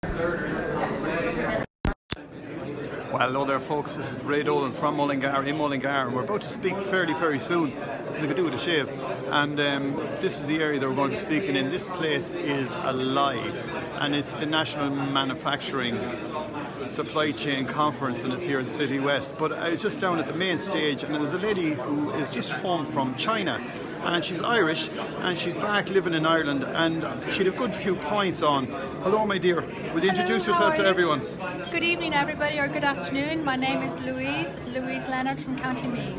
Well, hello there folks, this is Ray Dolan from Mullingar in Mullingar, and we're about to speak very soon, because I could do with a shave. And this is the area that we're going to be speaking in. This place is alive, and it's the National Manufacturing Supply Chain Conference, and it's here in City West. But I was just down at the main stage, and there's a lady who is just home from China, and she's Irish, and she's back living in Ireland, and she had a good few points on. Hello, my dear. Would you introduce yourself to everyone? Good evening, everybody, or good afternoon. My name is Louise Leonard from County Meath.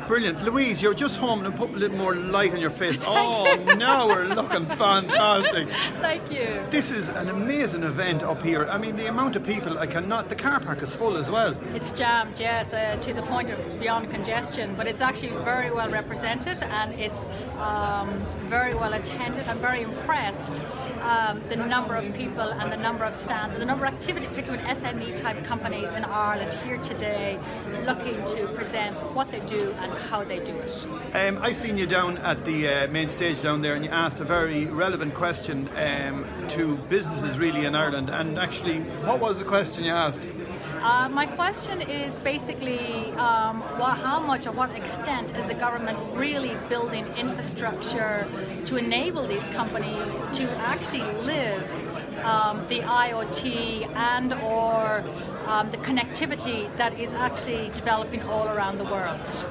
Brilliant. Louise, you're just home, and put a little more light on your face. Oh, now we're looking fantastic. Thank you. This is an amazing event up here. I mean, the amount of people, I cannot, the car park is full as well. It's jammed, yes, to the point of beyond congestion, but it's actually very well represented, and it's very well attended. I'm very impressed. The number of people and the number of stands, the number of activity, particularly with SME type companies in Ireland here today, looking to present what they do and how they do it. I seen you down at the main stage down there, and you asked a very relevant question to businesses really in Ireland. And actually, what was the question you asked? My question is basically how much or what extent is the government really building infrastructure to enable these companies to actually live the IoT and or the connectivity that is actually developing all around the world.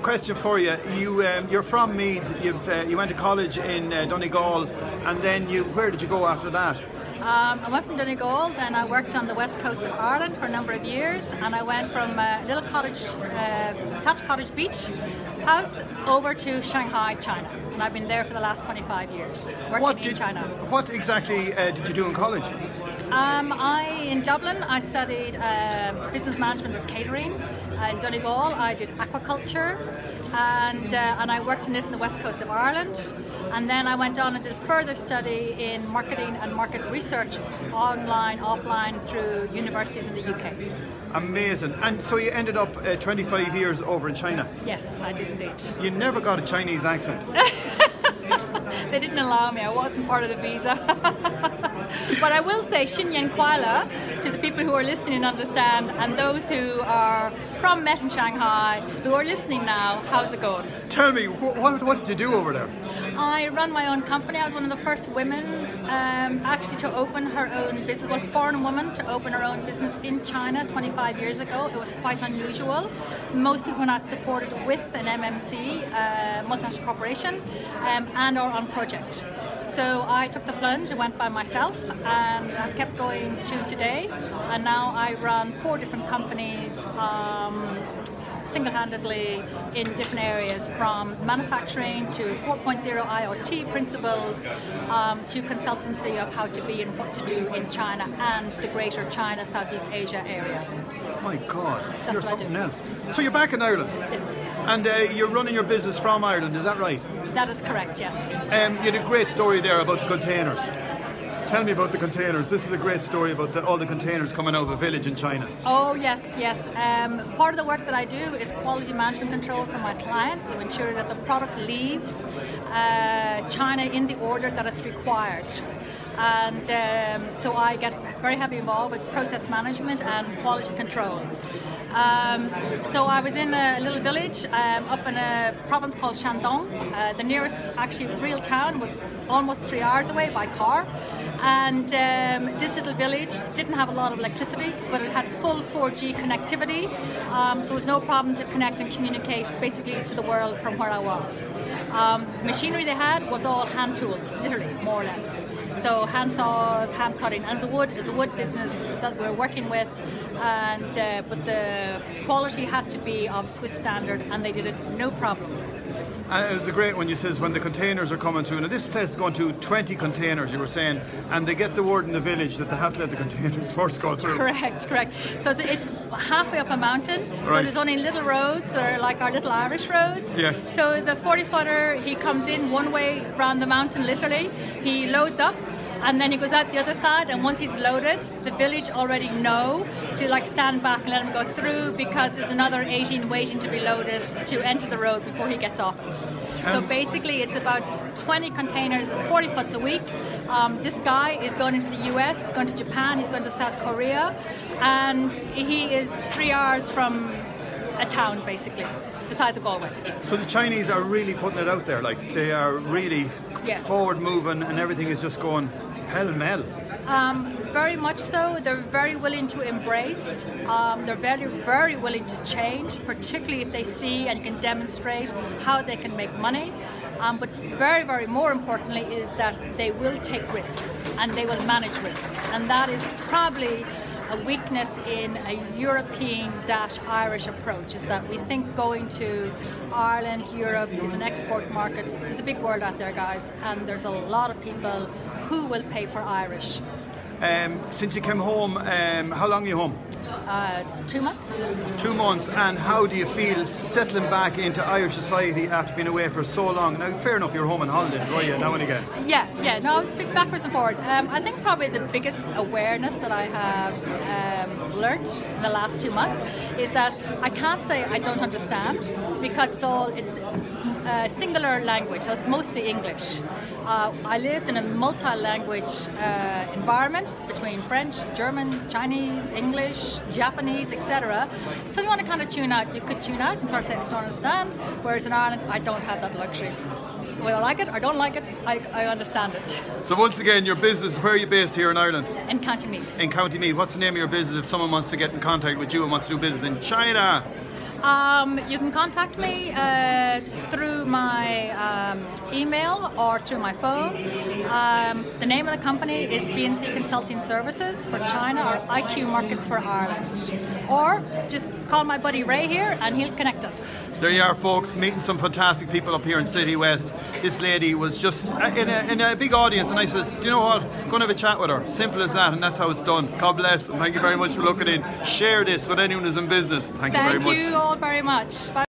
Question for you. You're from Meath. You went to college in Donegal, and then where did you go after that? I went from Donegal, then I worked on the west coast of Ireland for a number of years, and I went from a little cottage, thatched cottage beach house over to Shanghai, China. And I've been there for the last 25 years, working in China. What exactly did you do in college? In Dublin, I studied business management with catering. In Donegal, I did aquaculture, and I worked in it in the west coast of Ireland. And then I went on and did further study in marketing and market research, online, offline, through universities in the UK. Amazing. And so you ended up 25 years over in China? Yes, I did indeed. You never got a Chinese accent? They didn't allow me, I wasn't part of the visa. But I will say Xinyan Kuala to the people who are listening and understand, and those who are from Met in Shanghai who are listening now, how's it going? Tell me, what did you do over there? I run my own company. I was one of the first women actually to open her own business, well, foreign woman to open her own business in China 25 years ago. It was quite unusual. Most people were not supported with an MMC, multinational corporation, and or on project. So I took the plunge and went by myself, and I've kept going to today. And now I run 4 different companies single-handedly in different areas, from manufacturing to 4.0 IoT principles to consultancy of how to be and what to do in China and the greater China, Southeast Asia area. My God, That's you're something else. So you're back in Ireland? Yes. And you're running your business from Ireland, is that right? That is correct, yes. You had a great story there about the containers. Tell me about the containers. This is a great story about all the containers coming out of a village in China. Oh yes. Part of the work that I do is quality management control for my clients to ensure that the product leaves China in the order that it's required. And so I get very heavily involved with process management and quality control. So I was in a little village up in a province called Shandong. The nearest actually real town was almost 3 hours away by car. And this little village didn't have a lot of electricity, but it had full 4G connectivity. So there was no problem to connect and communicate basically to the world from where I was. Machinery they had was all hand tools, literally, more or less. So hand saws, hand cutting, and it was a wood business that we were working with, and but the quality had to be of Swiss standard, and they did it no problem. And it's a great one. You says when the containers are coming through. Now this place is going to 20 containers, you were saying, and they get the word in the village that they have to let the containers first go through. Correct. So it's halfway up a mountain. So right. There's only little roads that are like our little Irish roads. Yeah. So the 40-footer, he comes in one way around the mountain, literally. He loads up. and then he goes out the other side, and once he's loaded, the village already know to like stand back and let him go through, because there's another 18 waiting to be loaded to enter the road before he gets off it. So basically it's about 20 containers, 40 foots a week. This guy is going into the US, he's going to Japan, he's going to South Korea, and he is 3 hours from a town basically, the size of Galway. So the Chinese are really putting it out there, like they are really forward moving, and everything is just going pell-mell. Very much so. They're very willing to embrace. They're very, very willing to change, particularly if they see and can demonstrate how they can make money. But very, very more importantly is that they will take risk and they will manage risk. And that is probably a weakness in a European-Irish approach, is that we think going to Ireland, Europe is an export market. There's a big world out there, guys, and there's a lot of people who will pay for Irish. Since you came home, how long are you home? 2 months. 2 months, and how do you feel settling back into Irish society after being away for so long? Now, fair enough, you're home on holidays, were you, now and again? Yeah, no, I was backwards and forwards. I think probably the biggest awareness that I have learnt in the last 2 months is that I can't say I don't understand, because it's singular language, so it's mostly English. I lived in a multi-language environment between French, German, Chinese, English, Japanese, etc. So you want to kind of tune out. You could tune out and start saying I don't understand, whereas in Ireland I don't have that luxury. Whether I like it or don't like it, I understand it. So once again, your business, where are you based here in Ireland? In County Meath. In County Meath. What's the name of your business if someone wants to get in contact with you and wants to do business in China? You can contact me through my email or through my phone. The name of the company is BNC Consulting Services for China, or IQ Markets for Ireland. Or just call my buddy Ray here and he'll connect us. There you are, folks, meeting some fantastic people up here in City West. This lady was just in a big audience, and I says, do you know what, I'm going to have a chat with her. Simple as that, and that's how it's done. God bless, and thank you very much for looking in. Share this with anyone who's in business. Thank you very much. Thank you all very much. Bye.